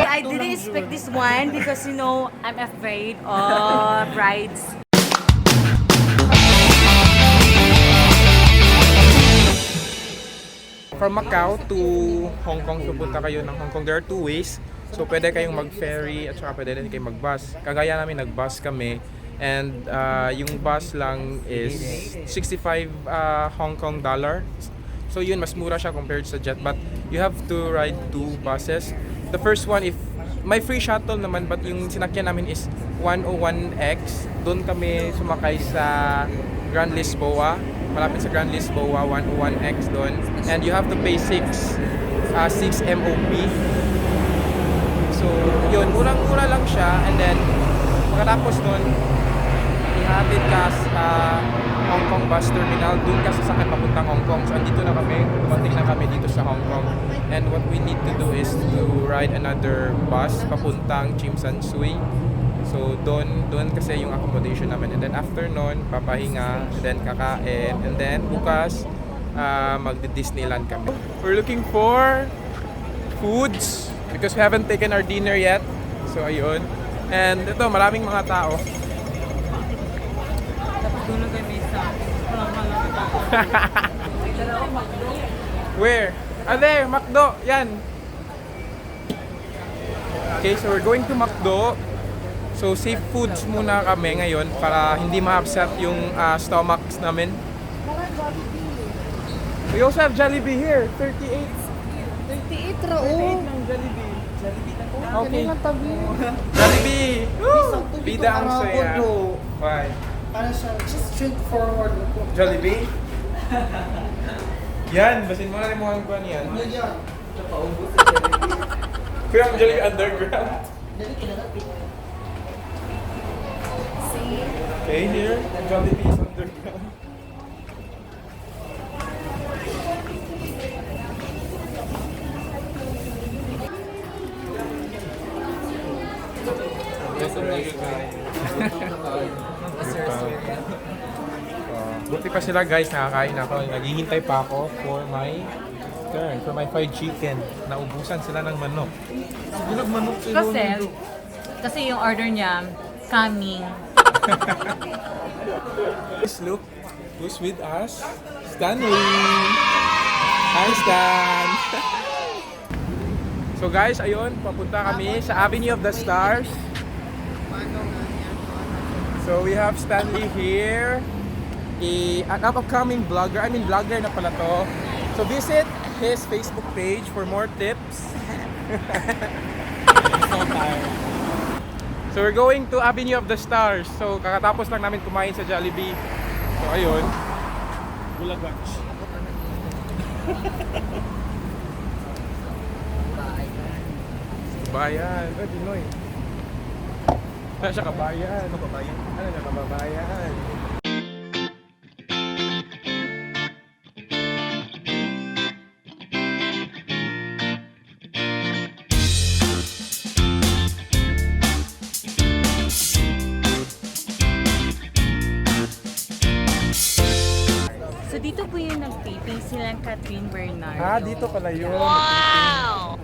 I didn't expect this one because, you know, I'm afraid of rides. From Macau to Hong Kong, pupunta kayo ng Hong Kong. There are two ways. So pwede kayong mag-ferry at saka pwede din kayong mag-bus. Kagaya namin, nag-bus kami. And yung bus lang is 65 Hong Kong dollar. So yun, mas mura siya compared sa jet. But you have to ride two buses. The first one, if may free shuttle naman, but yung sinakyan namin is 101X. Doon kami sumakay sa Grand Lisboa. Malapit sa Grand Lisboa, 101X doon. And you have to pay 6 MOP. So, yun, murang-mura lang siya. And then, pagkatapos nun, ihatid ka sa Hong Kong bus terminal. Doon ka sasakay papuntang Hong Kong. So, andito na kami. Dumating na kami dito sa Hong Kong. And what we need to do is to ride another bus papuntang Tsim Sha Tsui. So, doon kasi yung accommodation namin. And then, after nun, papahinga. And then, kakain. And then, bukas, magdi-Disneyland kami. We're looking for foods because we haven't taken our dinner yet. So, ayun. And ito, maraming mga tao. Where? Ah, there, McDo. Yan. Okay, so we're going to McDo. So, safe foods muna kami ngayon para hindi ma-upset yung stomachs namin. We also have Jollibee here, 38. 38 ra 38 ng Jollibee. Okay. Jollibee. Jollibee! Woo! Bida ang saya. Why? Para siya, just straightforward. Jollibee? Yan, basin mo na rin mo ang kuhan yan. Ano yan? Kuya ang Jollibee underground. Dali kinalapit. Okay, here, Jollibee is underground. Buti pa sila guys, nakakain ako. Naghihintay pa ako for my turn, for my fried chicken. Naubusan sila ng manok. Bilag manok sila. Kasi yung order niya, coming. Please look who's with us. Stanley! Hi Stan! So guys, ayun, papunta kami sa Avenue of the Stars. So we have Stanley here, an upcoming vlogger. I mean vlogger na pala to. So visit his Facebook page for more tips. So we're going to Avenue of the Stars. So kakatapos lang namin kumain sa Jollibee. So ayun. Bulagach. Kabayan. Pinoy. Ano siya kabayan? Kabayan? Ano siya kababayan? So dito po yung nag-taping silang Catherine Bernardo. Ah, dito pala yun. Wow!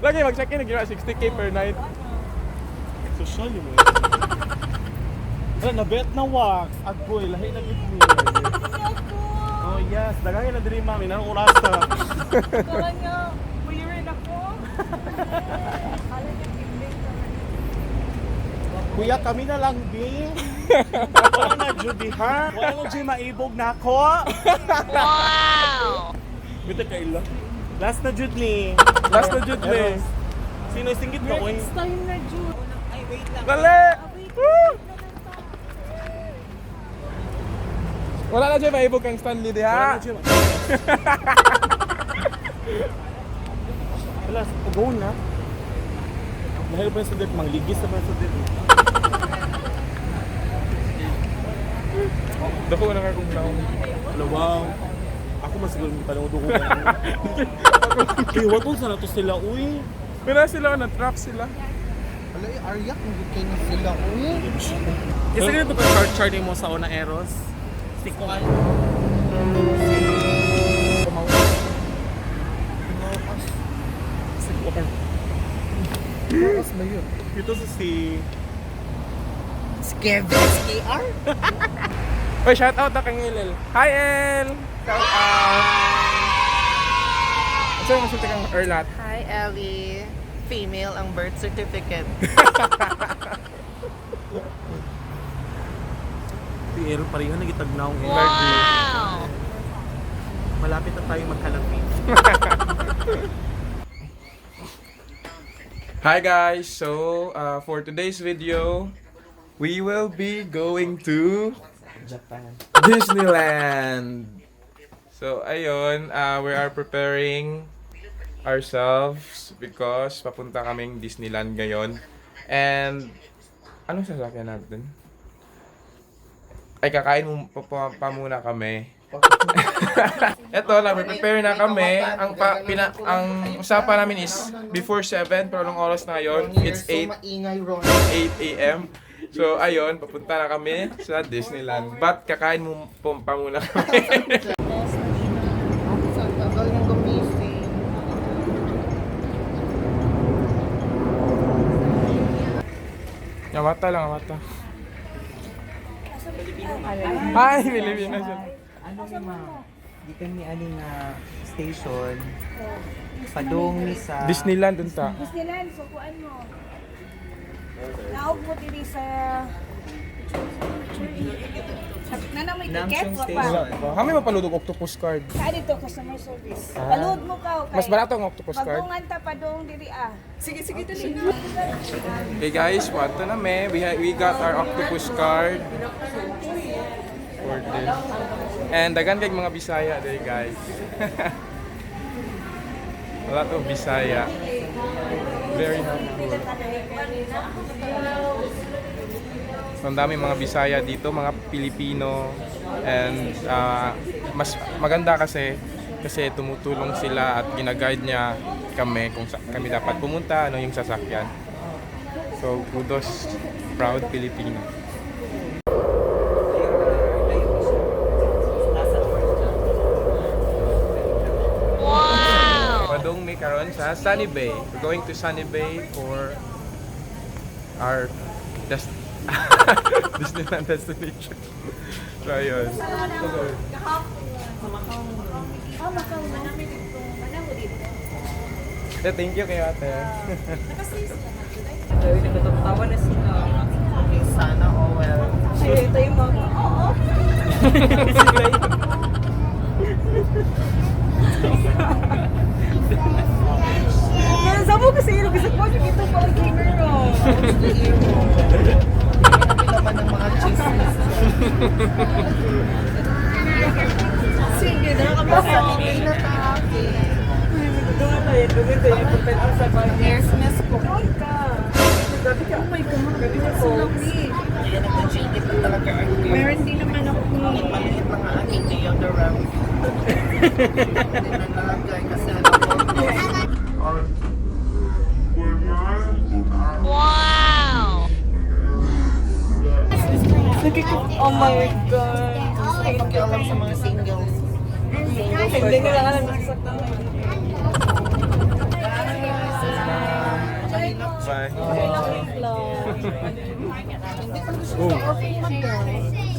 Lagi mag-check-in, nag-ginawa 60k per night. Social yun mo. Wala, nabet na wax. Agboy, lahi na gid mo. Oh yes, dagay na diri mami, nang oras ta. Kala niya, bayarin ako. Kuya, kami na lang, bi. Wala na, Judy, ha? Wala na, Judy, maibog na ako. Wow! Bita kaila. Last na, Judy. Last na Jude Lee. Sino singgit ka, oy? Next time na, Jude. Ay, wait lang. Dali! Woo! Wala na dyan, maibog kang Stanley di Wala ha? na, Judy. Wala, go na. Dahil pa yung sudit, mangligis na pa yung sudit. Dako na ka kung naong. Hello, wow. Ako mas siguro yung talong ko. Kaya watol sa nato sila, uy. Pero sila, na-trap sila. Wala, Aryak, hindi kayo na sila. Uy! Isa ganito pa charting mo sa una Eros? Si Kuan. Si Kuan. Mas ba yun? Ito si SKR? Uy, shout out na kay El. Hi El! Shout out! Saan masulti kang Erlat? Hi, Ellie. Female ang birth certificate. PL pareho na gitagnaw ng wow! Malapit na tayo magkalapit. Hi guys! So, for today's video, we will be going to Japan. Disneyland! So, ayun, we are preparing ourselves because papunta kaming Disneyland ngayon. And, anong sasakyan natin? Ay, kakain pa muna kami. Eto, nag-prepare na kami. Ang usapan namin is before 7, pero anong oras na ngayon? It's 8 a.m. So, ayun, papunta na kami sa Disneyland. But, kakain pa muna kami. Tagal ng gumising. Mata lang, mata. Hi, Pilipinas. Ano ma? Di kami aning station. Padung ni sa Disneyland dun ta. Disneyland, sukuan mo. Naog mo diri sa... Nana may ticket, Namsong wa Station. pa. Kami mapaludog octopus card. Saan dito, customer service. Ah. Paluod mo ka, okay? Mas barato ang octopus card. Pagungan ta pa dong diri ah. Sige, dali. Okay guys, wato na me. We got our octopus card. For this. And dagan kay mga Bisaya day guys. Wala to Bisaya. Very helpful. So, ang daming mga Bisaya dito, mga Pilipino. And mas maganda kasi tumutulong sila at gina-guide niya kami kung kami dapat pumunta, ano yung sasakyan. So, kudos, proud Filipino. Padong may karon sa Sunny Bay. We're going to Sunny Bay for our Disneyland destination. So, ayun. Thank you kay ate. Nagtatawa na sila. Sana all well. Ay, ito yung mga... Oo. Sabi kasi yung gusto ko, nakita ko ang gamer mo. Kami naman ng mga chismis. Sige, Basta hindi na tayo. There's miss ko. Oh my God, so lovely. Kaya nag-jaded na talaga ang game. Meron din naman ako. Maliit lang ang aking deodorant. Hindi na nalagay kasi ano ko. Oh my God. Pakialam sa mga singles. Hindi nila alam nasasaktan na yun. Bye.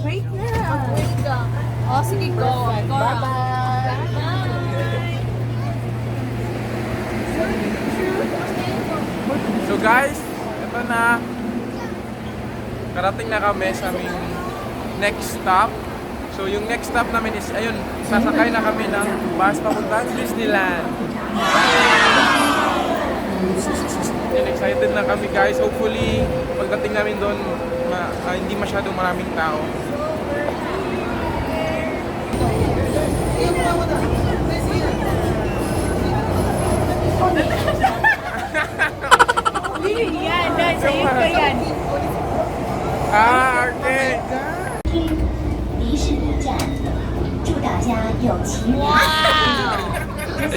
Wait na. Oh, sige, go. Bye-bye. So guys, ito na. Karating na kami sa aming next stop. So yung next stop namin is, ayun, sasakay na kami ng bus papuntang Disneyland. And excited na kami guys. Hopefully, pagdating namin doon, hindi masyadong maraming tao. Yan, dahil sa'yo ka yan. Ah, okay. 迪士尼站，祝大家有情人节。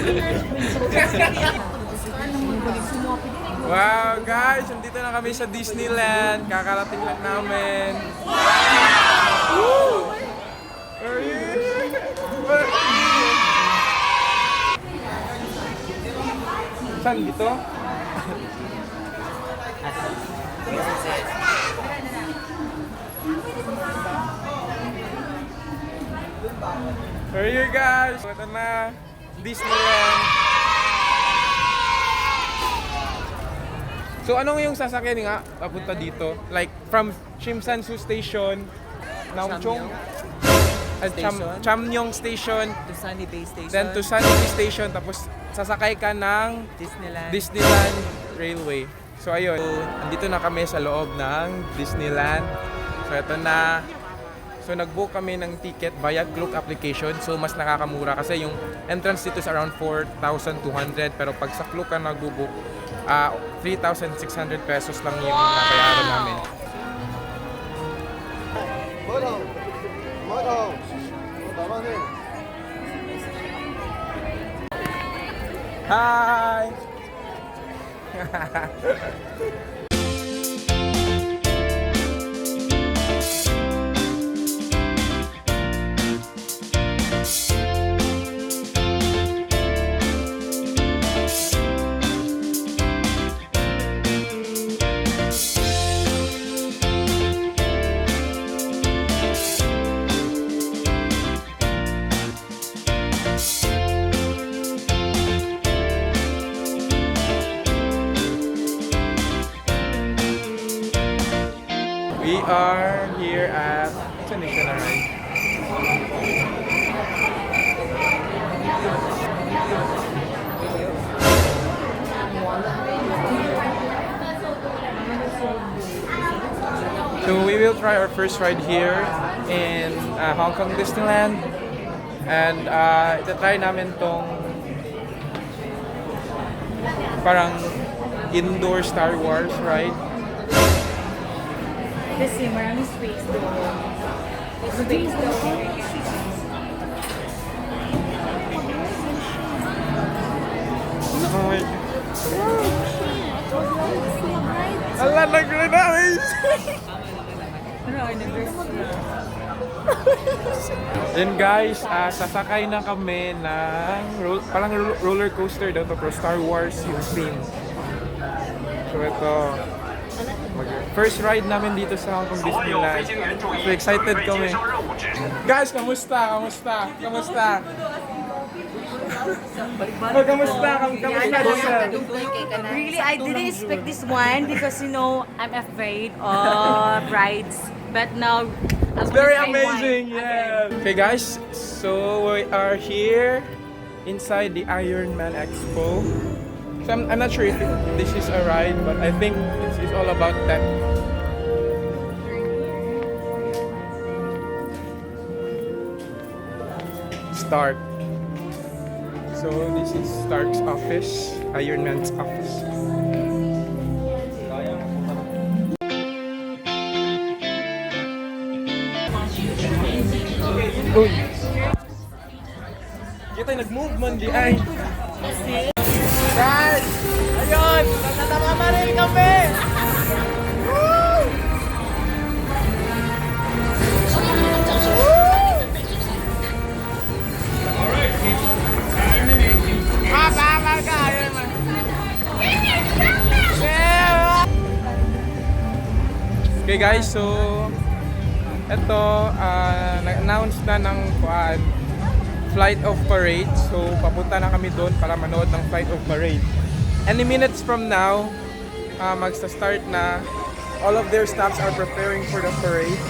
Wow guys, nandito na kami sa Disneyland. Kakarating lang namin. Woo! Saan dito? Here you guys! Ito na, Disneyland. So anong yung sasakyan nga papunta dito? Like from Chimsansu Station, Naumchong, at Chamnyong Station, To Sunny Bay Station. then to Sunny Bay Station, tapos sasakay ka ng Disneyland Railway. So ayun, andito na kami sa loob ng Disneyland. So ito na. So nag-book kami ng ticket via Klook application. So mas nakakamura kasi yung entrance dito is around 4,200, pero pag sa Klook ka nag-book, 3,600 pesos lang yung nabayaran namin. Hi! We are here at So we will try our first ride here in Hong Kong Disneyland, and itatry namin tong parang indoor Star Wars ride. Kasi maraming space doon. Space doon. Ala, nag-realize! Then guys, sasakay na kami ng parang roller coaster daw to, pero Star Wars yung theme. So ito, first ride namin dito sa Hong Kong Disneyland. So excited kami. Guys, kamusta? Kamusta? Kamusta? Oh, kamusta? Kamusta? Really, I didn't expect this one because I'm afraid of rides. But now, It's very amazing, yeah. Okay guys, so we are here inside the Iron Man Expo. So I'm not sure if this is a ride, but I think it's all about that. Stark. So this is Stark's office, Iron Man's office. Uy! Kita nag-move man di ay. Guys! Ayun! Natatama rin kami! Woo! Tama ka! Ayun man. Okay guys, so ito, na-announce na ng Flight of Parade. So, papunta na kami doon para manood ng Flight of Parade. Any minutes from now, magsa-start na. All of their staffs are preparing for the parade.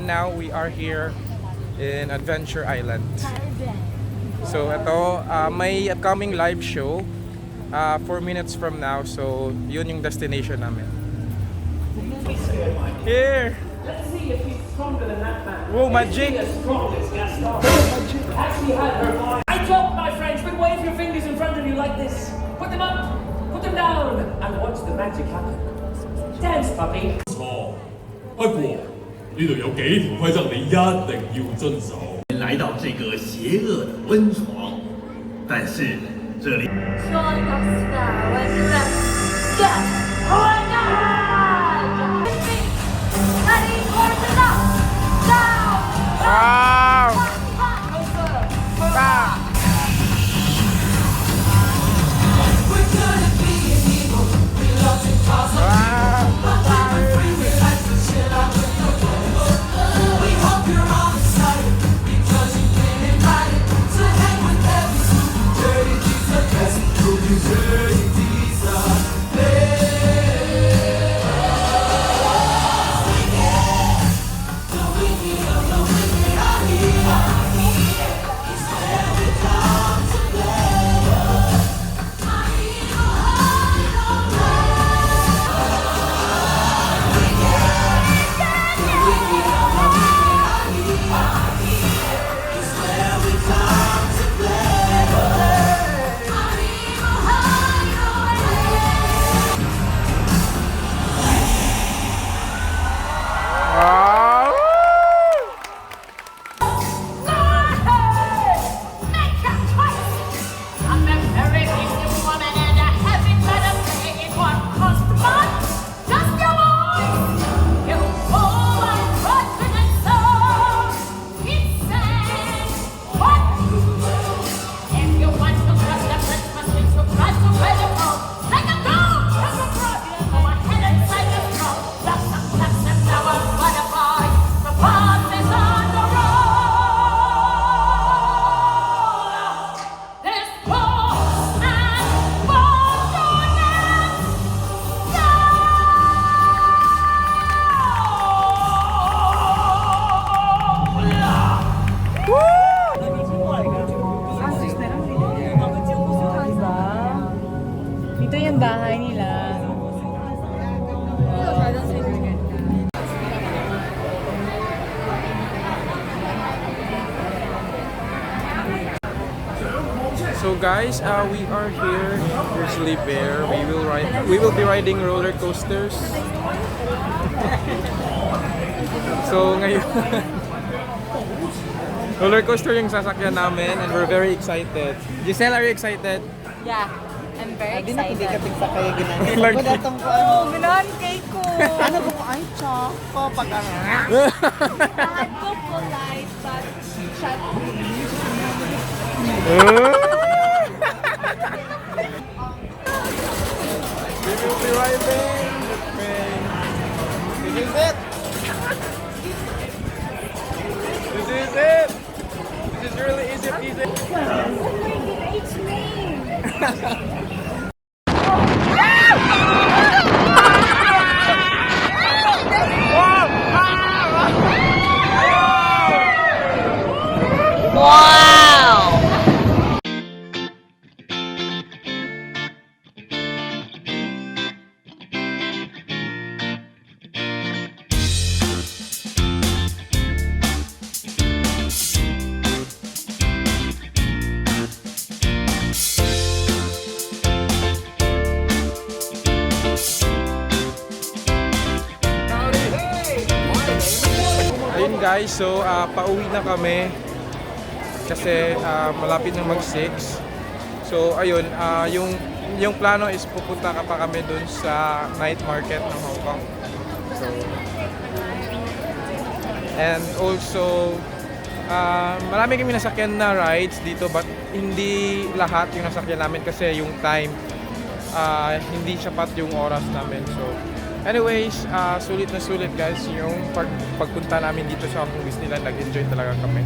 now we are here in Adventure Island. So ito, may upcoming live show 4 minutes from now. So yun yung destination namin. Here! Let's see if he's stronger than that man. Whoa, magic! As strong as Gaston. Actually had her mind. I talk, my friends, but wave your fingers in front of you like this. Put them up, put them down, and watch the magic happen. Dance, puppy. 错，不过呢度有幾條規則你一定要遵守。来到这个邪恶的温床，但是这里 Wow! Dito yung bahay nila. So guys, we are here. Grizzly Bear. We will be riding roller coasters. So ngayon, roller coaster yung sasakyan namin, and we're very excited. Giselle, are you excited? Yeah, I'm very Di na hindi ka excited. tigsa kaya ginagawa. Like- Ako datong ko ano. Ganoon cake ko. Ano ko ay choco pag Lahat ko polite but shut We will be riding the train. This is it. This is it. This is really easy. It's me. Ayun guys, so pauwi na kami kasi malapit na mag-6. So ayun, yung plano is pupunta ka pa kami dun sa night market ng Hong Kong. So and also marami kami nasakyan na rides dito, but hindi lahat yung nasakyan namin kasi yung time hindi sapat yung oras namin. So anyways, sulit na sulit guys yung pagpunta namin dito sa Hong Kong Disneyland. Nag-enjoy talaga kami.